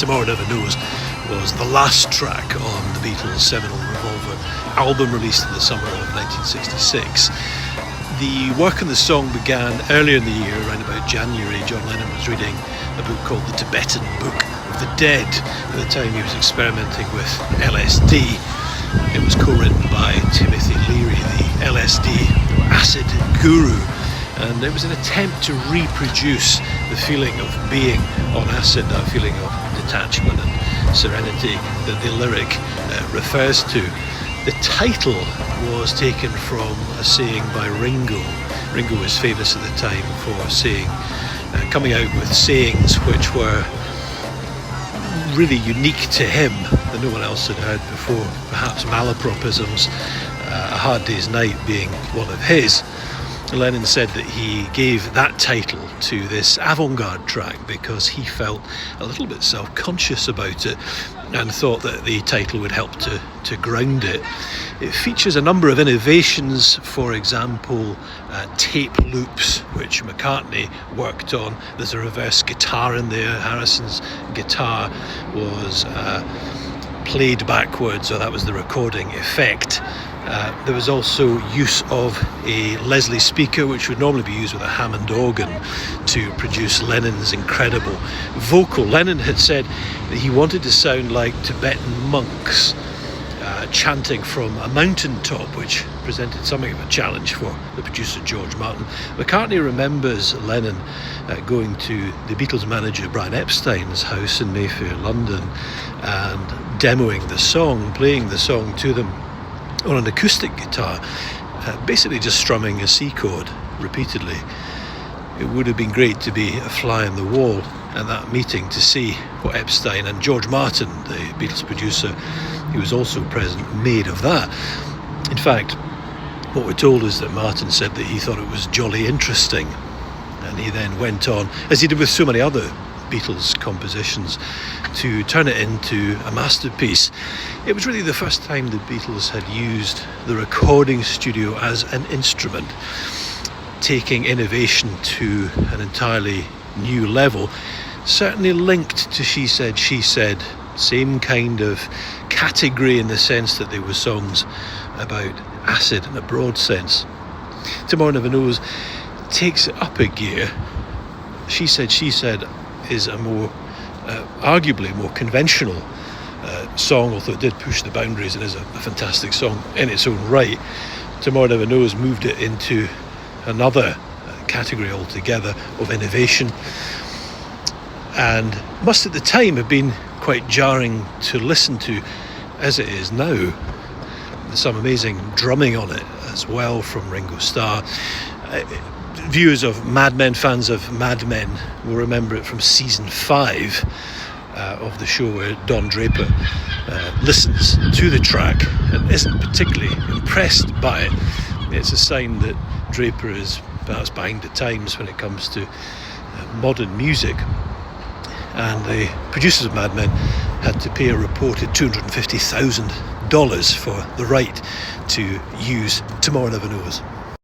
Tomorrow Never Knows was the last track on the Beatles' seminal Revolver album released in the summer of 1966. The work on the song began earlier in the year, around about January. John Lennon was reading a book called The Tibetan Book of the Dead. At the time he was experimenting with LSD. It was co-written by Timothy Leary, the LSD acid guru. And it was an attempt to reproduce the feeling of being on acid, that feeling of detachment and serenity that the lyric refers to. The title was taken from a saying by Ringo. Ringo was famous at the time for coming out with sayings which were really unique to him that no one else had heard before. Perhaps malapropisms, A Hard Day's Night being one of his. Lennon said that he gave that title to this avant-garde track because he felt a little bit self-conscious about it and thought that the title would help to ground it. It features a number of innovations, for example, tape loops, which McCartney worked on. There's a reverse guitar in there. Harrison's guitar was played backwards, so that was the recording effect. There was also use of a Leslie speaker, which would normally be used with a Hammond organ, to produce Lennon's incredible vocal. Lennon had said that he wanted to sound like Tibetan monks chanting from a mountaintop, which presented something of a challenge for the producer George Martin. McCartney remembers Lennon going to the Beatles manager Brian Epstein's house in Mayfair, London, and demoing the song, playing the song to them on an acoustic guitar, basically just strumming a C chord repeatedly. It would have been great to be a fly on the wall at that meeting to see what Epstein and George Martin, the Beatles producer, who was also present, made of that. In fact, what we're told is that Martin said that he thought it was jolly interesting, and he then went on, as he did with so many other Beatles compositions, to turn it into a masterpiece. It was really the first time the Beatles had used the recording studio as an instrument, taking innovation to an entirely new level, certainly linked to She Said, She Said, same kind of category in the sense that they were songs about acid in a broad sense. Tomorrow Never Knows takes it up a gear. She Said, She Said is a more, arguably more conventional song, although it did push the boundaries and is a fantastic song in its own right. Tomorrow Never Knows moved it into another category altogether of innovation, and must at the time have been quite jarring to listen to as it is now. There's some amazing drumming on it as well from Ringo Starr. Viewers of Mad Men, fans of Mad Men, will remember it from season 5 of the show, where Don Draper listens to the track and isn't particularly impressed by it. It's a sign that Draper is perhaps behind the times when it comes to modern music. And the producers of Mad Men had to pay a reported $250,000 for the right to use Tomorrow Never Knows.